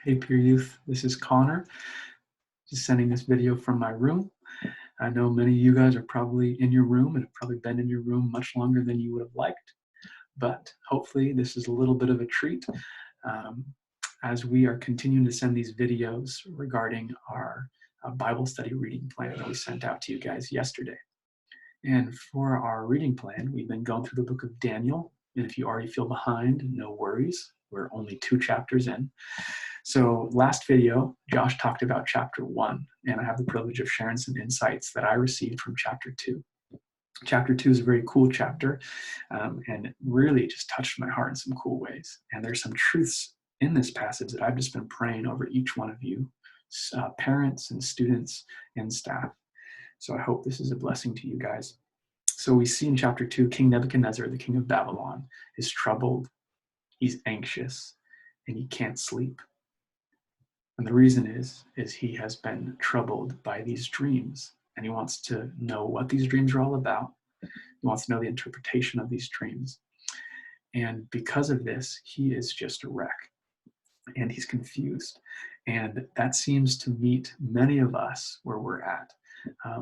Hey, Peer Youth, this is Connor, just sending this video from my room. I know many of you guys are probably in your room and have probably been in your room much longer than you would have liked, but hopefully this is a little bit of a treat as we are continuing to send these videos regarding our Bible study reading plan that we sent out to you guys yesterday. And for our reading plan, we've been going through the book of Daniel, and if you already feel behind, no worries, we're only 2 chapters in. So last video, Josh talked about chapter 1, and I have the privilege of sharing some insights that I received from chapter 2. Chapter 2 is a very cool chapter, and it really just touched my heart in some cool ways. And there's some truths in this passage that I've just been praying over each one of you, parents and students and staff. So I hope this is a blessing to you guys. So we see in chapter 2, King Nebuchadnezzar, the king of Babylon, is troubled, he's anxious, and he can't sleep. And the reason is he has been troubled by these dreams, and he wants to know what these dreams are all about. He wants to know the interpretation of these dreams. And because of this, he is just a wreck, and he's confused. And that seems to meet many of us where we're at.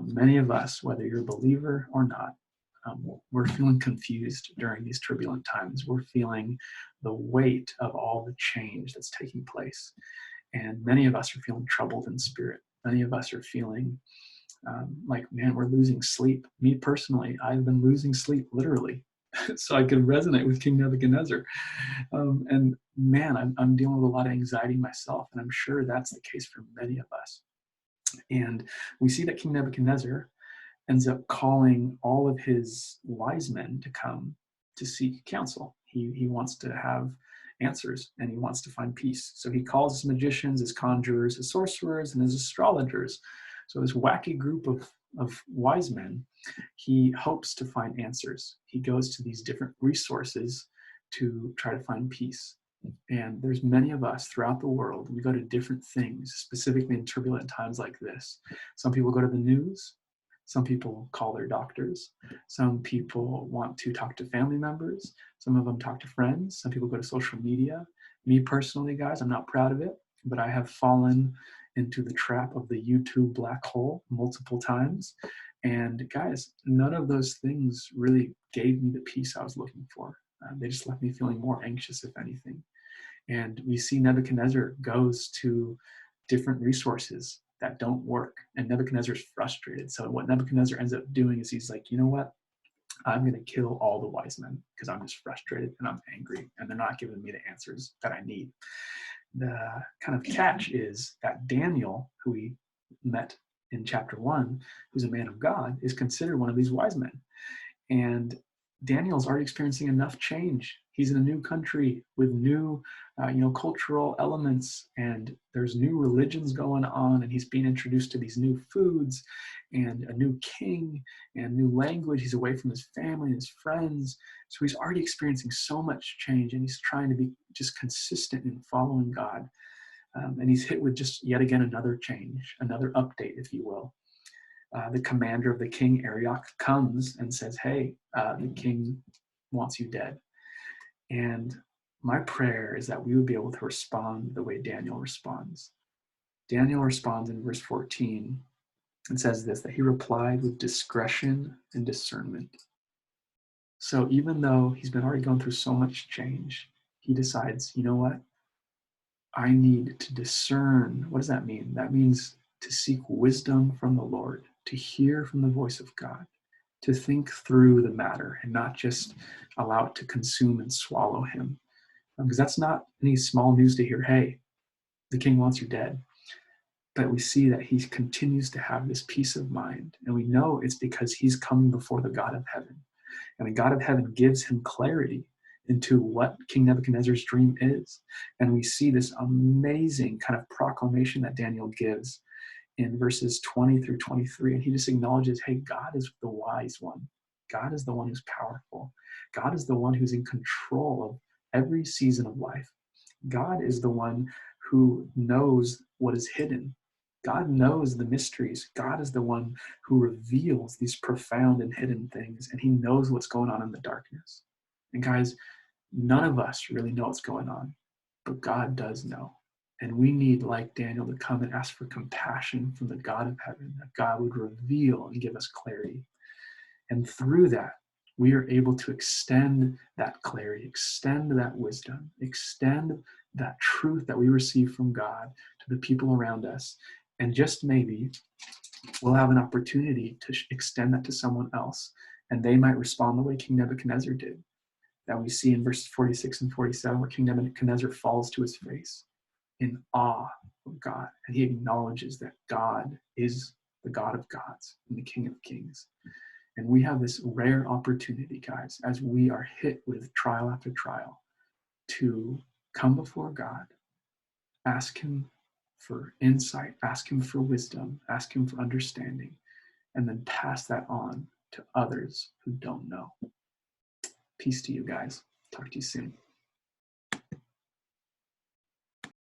Many of us, whether you're a believer or not, we're feeling confused during these turbulent times. We're feeling the weight of all the change that's taking place. And many of us are feeling troubled in spirit. Many of us are feeling like, man, we're losing sleep. Me personally, I've been losing sleep literally. So I could resonate with King Nebuchadnezzar. And man, I'm dealing with a lot of anxiety myself, and I'm sure that's the case for many of us. And we see that King Nebuchadnezzar ends up calling all of his wise men to come to seek counsel. He wants to have answers, and he wants to find peace. So he calls his magicians, his conjurers, his sorcerers, and his astrologers. So this wacky group of wise men, he hopes to find answers. He goes to these different resources to try to find peace. And there's many of us throughout the world, we go to different things, specifically in turbulent times like this. Some people go to the news. Some people call their doctors. Some people want to talk to family members. Some of them talk to friends. Some people go to social media. Me personally, guys, I'm not proud of it, but I have fallen into the trap of the YouTube black hole multiple times. And guys, none of those things really gave me the peace I was looking for. They just left me feeling more anxious, if anything. And we see Nebuchadnezzar goes to different resources that don't work, and Nebuchadnezzar is frustrated. So what Nebuchadnezzar ends up doing is he's like, you know what? I'm going to kill all the wise men because I'm just frustrated and I'm angry, and they're not giving me the answers that I need. The kind of catch is that Daniel, who we met in chapter 1, who's a man of God, is considered one of these wise men. And Daniel's already experiencing enough change. He's in a new country with new, cultural elements, and there's new religions going on, and he's being introduced to these new foods and a new king and new language. He's away from his family and his friends. So he's already experiencing so much change, and he's trying to be just consistent in following God. And he's hit with just yet again another change, another update, if you will. The commander of the king, Arioch, comes and says, hey, the king wants you dead. And my prayer is that we would be able to respond the way Daniel responds. Daniel responds in verse 14 and says this, that he replied with discretion and discernment. So even though he's been already going through so much change, he decides, you know what? I need to discern. What does that mean? That means to seek wisdom from the Lord, to hear from the voice of God, to think through the matter and not just allow it to consume and swallow him. Because that's not any small news to hear, hey, the king wants you dead. But we see that he continues to have this peace of mind. And we know it's because he's coming before the God of heaven. And the God of heaven gives him clarity into what King Nebuchadnezzar's dream is. And we see this amazing kind of proclamation that Daniel gives in verses 20 through 23. And he just acknowledges, hey, God is the wise one. God is the one who's powerful. God is the one who's in control of every season of life. God is the one who knows what is hidden. God knows the mysteries. God is the one who reveals these profound and hidden things, and he knows what's going on in the darkness. And guys, none of us really know what's going on, but God does know. And we need, like Daniel, to come and ask for compassion from the God of heaven, that God would reveal and give us clarity. And through that, we are able to extend that clarity, extend that wisdom, extend that truth that we receive from God to the people around us. And just maybe we'll have an opportunity to extend that to someone else. And they might respond the way King Nebuchadnezzar did, that we see in verses 46 and 47, where King Nebuchadnezzar falls to his face in awe of God. And he acknowledges that God is the God of gods and the King of kings. And we have this rare opportunity, guys, as we are hit with trial after trial, to come before God, ask him for insight, ask him for wisdom, ask him for understanding, and then pass that on to others who don't know. Peace to you guys. Talk to you soon.